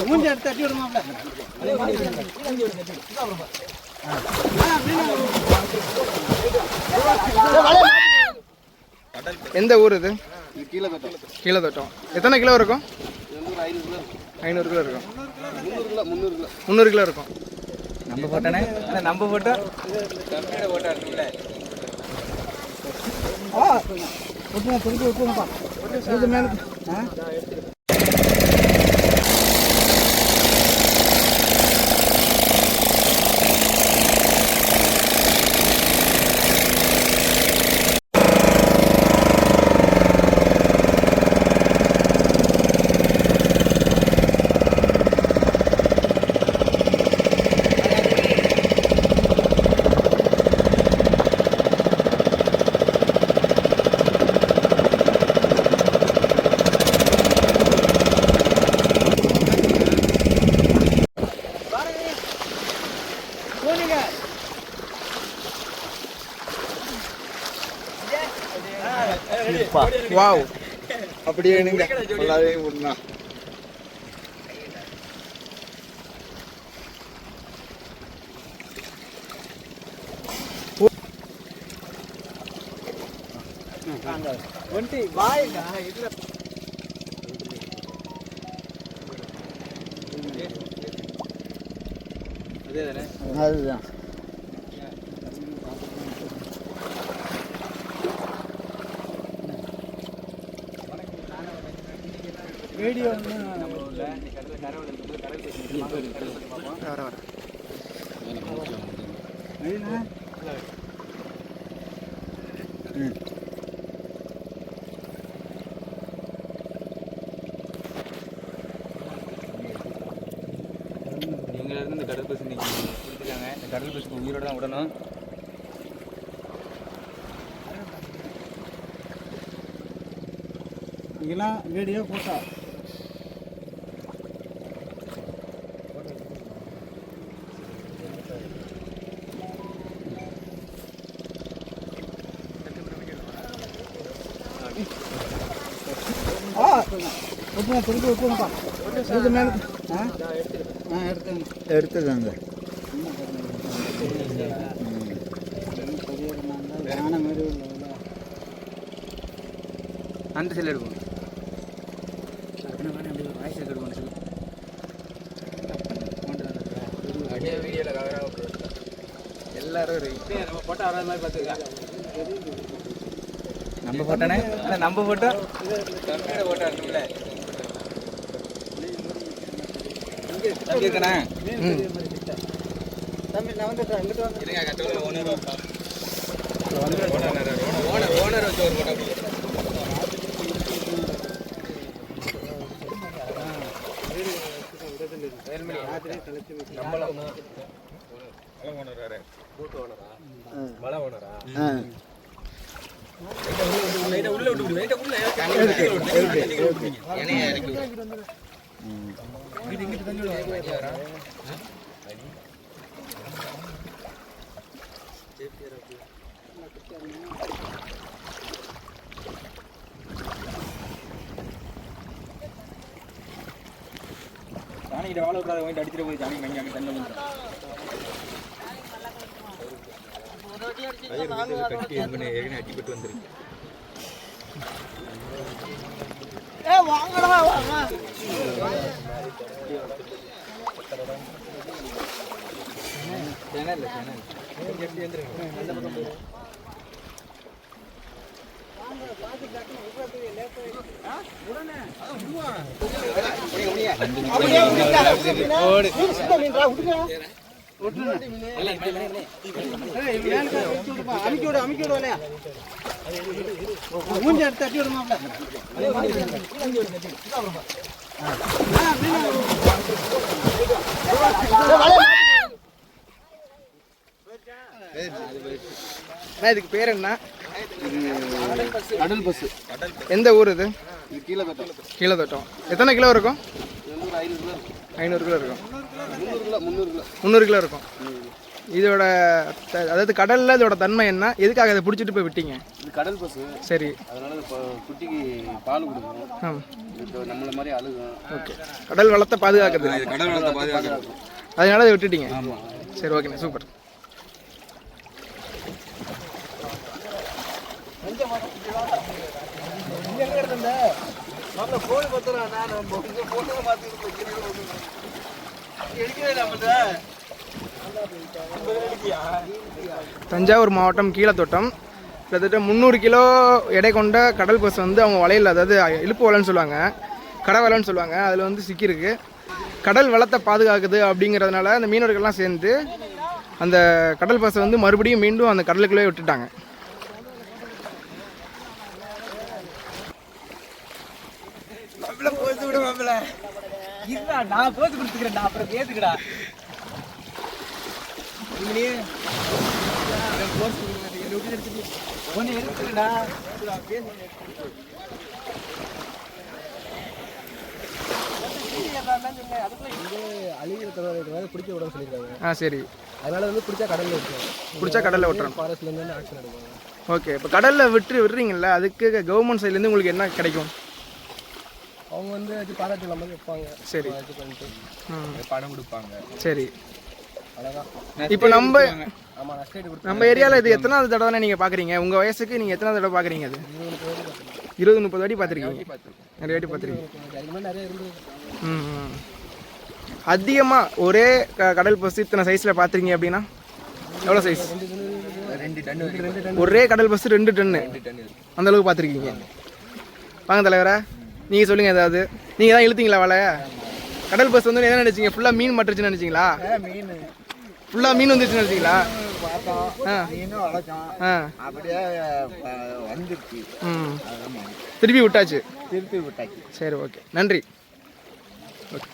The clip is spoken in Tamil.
மூஞ்சி எடுத்து தட்டி விடுமாப்ல. எந்த ஊர் இது? கீழே தோட்டம். எத்தனை கிலோ இருக்கும்? 500 கிலோ இருக்கும். 300 கிலோ இருக்கும். நம்ம போட்டானே, நம்ம போட்டோம். திருப்பி வைப்போம்ப்பா. இது மேலே வாவ், அப்படியே நீங்க ஃபுல்லாவே உண்ணா. ஒண்டி வாய்ங்க இதுல அதேதானே? அதுதான். வீடியோ இவங்க இந்த கடல் பசு கொடுத்துருக்காங்க. இந்த கடல் பசு உயிரோட தான் விடணும். இதெல்லாம் வீடியோ போட்டா திருப்பி வைப்போம்ப்பா. இது மேலே எடுத்துதாங்க. அந்த செல் எடுக்கணும். வாய்ஸ் எடுக்கணும். வீடியோவில் கவராக எல்லாரும் நம்ம போட்டோ வராத மாதிரி பார்த்துருக்கா. நம்ம போட்டோனே, நம்ம போட்டோ தம்பியோட போட்டோ இருக்குல்ல. தம்பி இருக்கானே? தம்பி நான் வந்துட்டேன். இங்கிட்டு வந்து இருங்க. கட்டவில் ஓனர் வச்சு ஒரு போட்டோ. உள்ள விட்டு ஜானிக்கிட்ட வாழ விடாத வாங்கிட்டு அடிச்சுட்டு போய் ஜானி வாங்கி அங்கே தண்ணி கட்டி ஏற்கனவே அடிப்பட்டு வந்துருக்கு. சேனல் மூஞ்சி எடுத்து தட்டி விடுமாப்ல. இதுக்கு பேர் என்ன? கடல் பஸ். எந்த ஊர் இது? கீழே தோட்டம். கீழே தோட்டம். எத்தனை கிலோ இருக்கும்? 500 கிலோ. 500 கிலோ இருக்கும். 300 கிலோ. 300 கிலோ இருக்கும். இதோட அதாவது கடலில் இதோட தன்மை என்ன, எதுக்காக அதை பிடிச்சிட்டு போய் விட்டீங்க? இது கடல் பசு. சரி. அதனால இப்போ குட்டிக்கு பால் கொடுக்கும். இது நம்மள மாதிரி அழுகும். ஓகே. கடல் வளத்தை பாதுகாக்குது. கடல் வளத்தை பாதுகாக்கிறது. அதனால அதை விட்டுட்டீங்க. சரி, ஓகேண்ணே, சூப்பர். தஞ்சாவூர் மாவட்டம் கீழத்தோட்டம் கிட்டத்தட்ட 300 கிலோ எடை கொண்ட கடல் பசு வந்து அவங்க வலையில், அதாவது இழுப்பு வலைன்னு சொல்லுவாங்க, கடை வலைன்னு சொல்லுவாங்க, அதில் வந்து சிக்கியிருக்கு. கடல் வளத்தை பாதுகாக்குது அப்படிங்கிறதுனால அந்த மீனவர்கள்லாம் சேர்ந்து அந்த கடல் பசை வந்து மறுபடியும் மீண்டும் அந்த கடலுக்குள்ளே விட்டுட்டாங்க. நான் போட்டு கொடுத்துக்கிறேன், அப்புறம் கேட்டுக்கடா. ஒன்று எடுத்துக்கடா. அழிகிற தவிர பிடிக்க விட சொல்லியிருக்காங்க. சரி. அதனால வந்து பிடிச்சா கடலில் விட்டுரும். பிடிச்சா கடலில் விட்டுறோம். ஃபாரஸ்ட்லேருந்து ஆக்ஷன் எடுப்பாங்க. ஓகே. இப்போ கடலில் விடுறீங்களா, அதுக்கு கவர்மெண்ட் சைட்லேருந்து உங்களுக்கு என்ன கிடைக்கும்? அவங்க வந்து அது பாராட்டு இல்லாமல் வைப்பாங்க. சரி. இது பண்ணிட்டு பணம் கொடுப்பாங்க. சரி. அழகா. இப்போ நம்ம ஆமாம், நஷ்டம் கொடுத்து நம்ம ஏரியாவில் இது எத்தனாவது தடவை நீங்கள் பார்க்குறீங்க? உங்கள் வயசுக்கு நீங்கள் எத்தனாவது தடவை பார்க்குறீங்க? அது 20-30 வாட்டி பார்த்துருக்கீங்க. நிறைய வாட்டி பார்த்துருக்கீங்க. அதுக்கு மேலே நிறைய இருந்தது. அதிகமாக ஒரே கடல் பசு இத்தனை சைஸில் பார்த்துருக்கீங்க அப்படின்னா எவ்வளோ சைஸ்? 2 டன். ஒரே கடல் பசு 2 டன்னு அந்த அளவுக்கு பார்த்துருக்கீங்க. வாங்க தலைவரா, நீங்கள் சொல்லுங்கள் ஏதாவது. நீங்கள் தான் இழுத்தீங்களா வலை? கடல் பஸ் வந்து என்ன நினச்சிங்க? ஃபுல்லாக மீன் மாட்டுச்சுன்னு நினச்சிங்களா? ஃபுல்லாக மீன் வந்துச்சுன்னு நினச்சிங்களா? அப்படியே வந்துருச்சு. திருப்பி விட்டாச்சு. திருப்பி விட்டாச்சு. சரி, ஓகே, நன்றி. ஓகே.